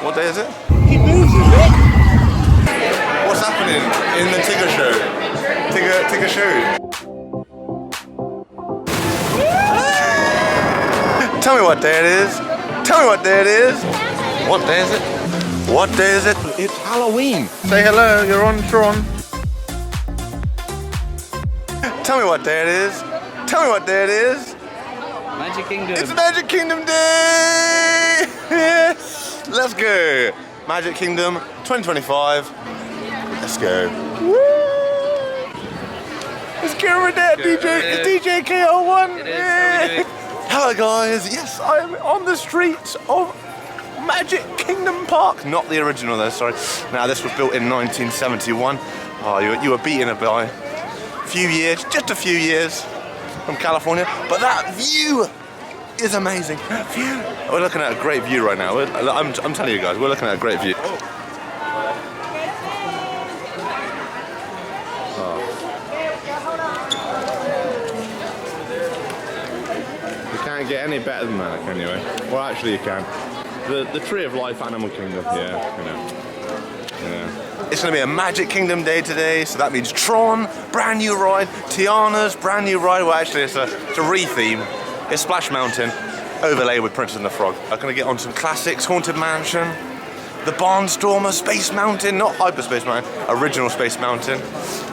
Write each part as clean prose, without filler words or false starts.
What day is it? He moves a bit. What's happening in the Tigger show? Tigger show. Tell me what day it is. Tell me what day it is. What day is it? What day is it? It's Halloween. Say hello, you're on Tron. Tell me what day it is. Tell me what day it is. Magic Kingdom. It's Magic Kingdom Day! Yes! Let's go. Magic Kingdom 2025. Let's go. Woo! It's Kieran Day, it's DJ KO1. It is. How are we doing? Hello guys. Yes, I am on the streets of Magic Kingdom Park. Not the original though, sorry. Now this was built in 1971. Oh, you were beaten it by a few years, just a few years from California. But that view is amazing. That view. We're looking at a great view right now. I'm telling you guys, we're looking at a great view. You can't get any better than that, can you? Well, actually you can. The Tree of Life Animal Kingdom, yeah, you know. Yeah. It's going to be a Magic Kingdom day today, so that means Tron, brand new ride, Tiana's brand new ride. Well, actually, it's a re-theme. It's Splash Mountain, overlaid with Princess and the Frog. I'm going to get on some classics, Haunted Mansion, the Barnstormer, Space Mountain, not Hyperspace Mountain, original Space Mountain,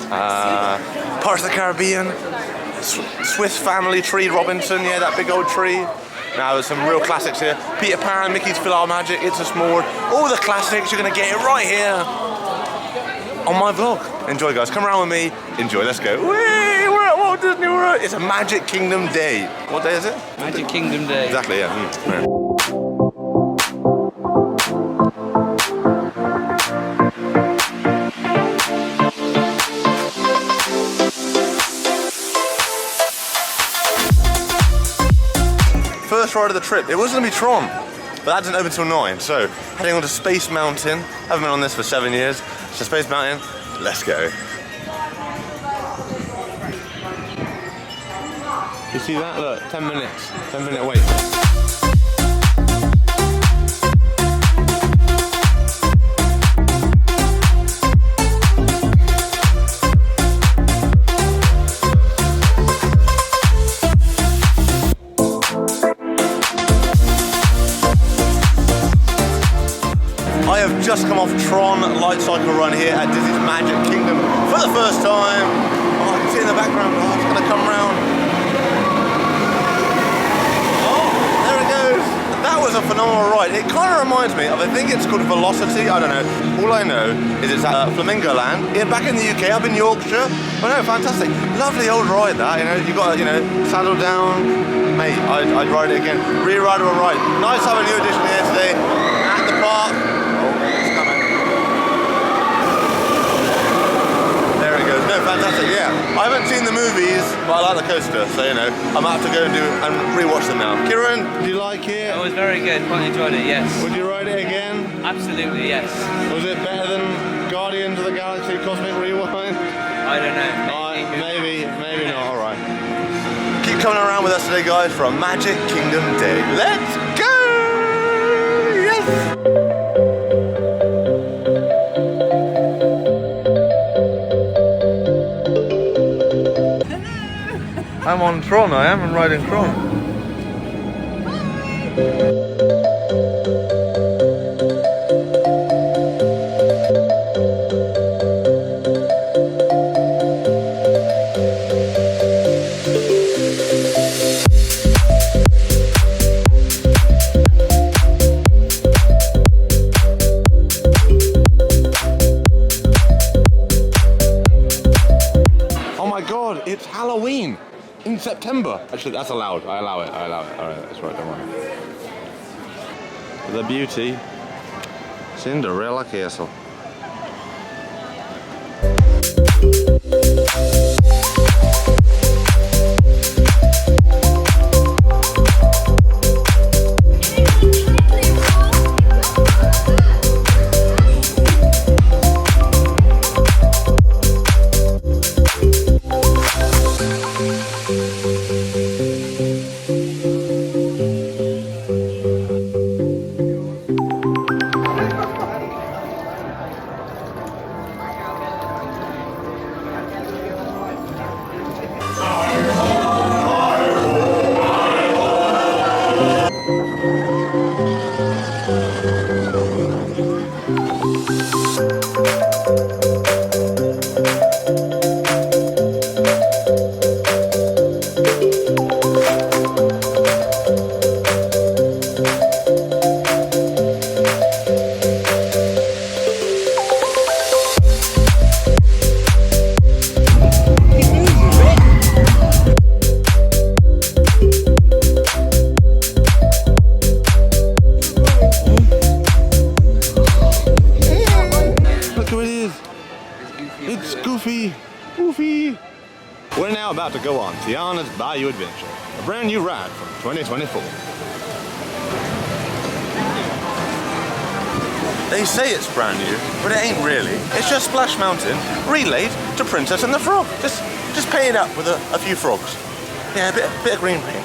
Pirates of the Caribbean, Swiss Family Tree, Robinson, yeah, that big old tree. Now there's some real classics here. Peter Pan, Mickey's PhilharMagic, It's a Small World. All the classics, you're going to get it right here on my vlog. Enjoy guys, come around with me, enjoy, let's go. Whee, we're at Walt Disney World. It's a Magic Kingdom Day. What day is it? Magic Kingdom Day. Exactly, yeah. Yeah. First ride of the trip, it was going to be Tron, but that didn't open until 9, so heading on to Space Mountain. Haven't been on this for 7 years, so Space Mountain, let's go. You see that? Look, 10 minutes, 10-minute wait. I have just come off Tron light cycle run here at Disney's Magic Kingdom for the first time. Oh, I can see in the background, oh, it's going to come round. Oh, there it goes. That was a phenomenal ride. It kind of reminds me of, I think it's called Velocity, I don't know. All I know is it's at Flamingo Land. Yeah, back in the UK, up in Yorkshire. Oh no, fantastic. Lovely old ride that, you know, you got to, you know, saddle down. Mate, I'd ride it again. Re-ride or ride. Nice to have a new addition here today at the park. No, fantastic, yeah. I haven't seen the movies, but I like the coaster, so you know, I'm gonna have to go and re-watch them now. Kieran, did you like it? It was very good, quite enjoyed it, yes. Would you ride it again? Absolutely, yes. Was it better than Guardians of the Galaxy Cosmic Rewind? I don't know. Maybe not, alright. Keep coming around with us today, guys, for a Magic Kingdom Day. Let's go! Yes! I'm on Tron, I am, I'm riding Tron. Oh my god, it's Halloween! In September. Actually, that's allowed. I allow it. Alright, that's right, don't worry. The beauty. Cinderella Castle. It's Goofy! Goofy! We're now about to go on Tiana's Bayou Adventure, a brand new ride from 2024. They say it's brand new, but it ain't really. It's just Splash Mountain relaid to Princess and the Frog. Just paint it up with a few frogs. Yeah, a bit of green paint.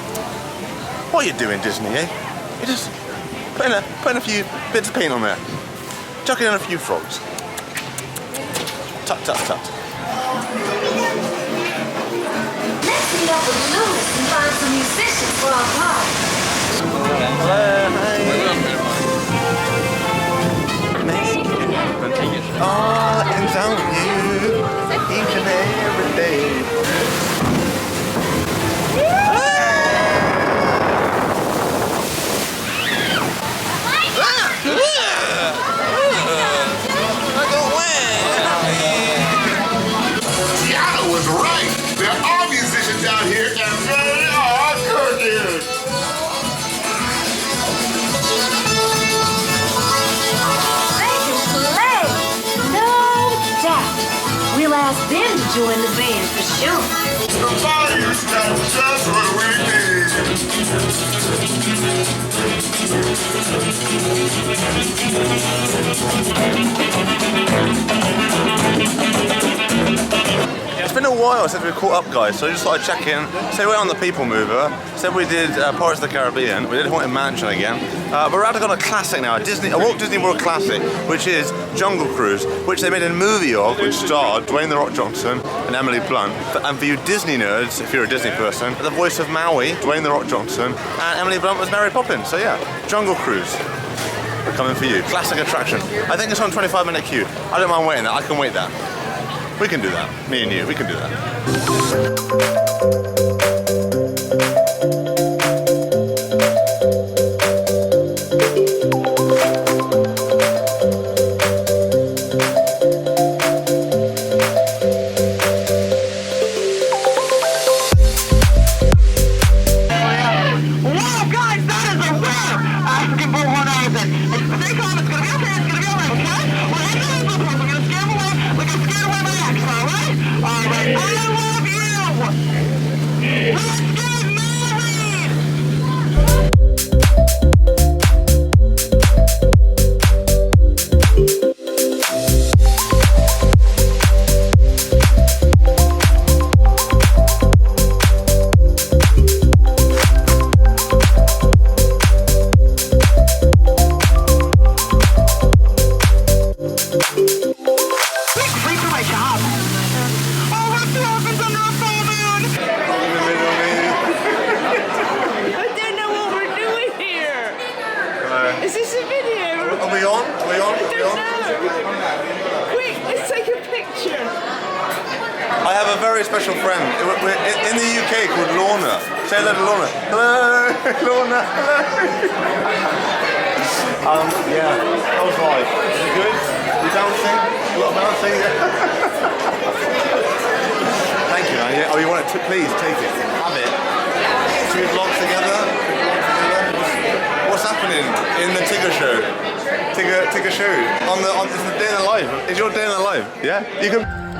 What are you doing, Disney, eh? You're just putting a few bits of paint on there. Chucking in a few frogs. Tut, tut, tut. Let's meet up with Louis and find some musicians for our party. All ends on you each and every day. Tiana was right. There are musicians out here and they are cooking. They can play, no doubt. We'll ask them to join the band for sure. The Bayou's got just what we need. It's been a while since we caught up, guys, so I just thought I'd check in, say we're on the People Mover, said we did Pirates of the Caribbean, we did Haunted Mansion again, but we're out to got a classic now, a Walt Disney World classic, which is Jungle Cruise, which they made a movie of, which starred Dwayne "The Rock" Johnson and Emily Blunt. And for you Disney nerds, if you're a Disney person, the voice of Maui, Dwayne "The Rock" Johnson, and Emily Blunt was Mary Poppins. So yeah, Jungle Cruise. We're coming for you. Classic attraction. I think it's on 25-minute queue. I don't mind waiting that. I can wait that. We can do that. Me and you, we can do that. Is this a video? Are we on? Are we on? I don't know. Quick, let's take a picture. I have a very special friend in the UK called Lorna. Say hello to Lorna. Hello, Lorna. Hello. Yeah. How's life? Is it good? You dancing? A lot of dancing? Thank you, man. Yeah. Oh, you want it? Please take it. Have it. Should we vlog together? What's happening in the Tigger show? Tigger show. It's the day in the life. It's your day in the life. Yeah. You can.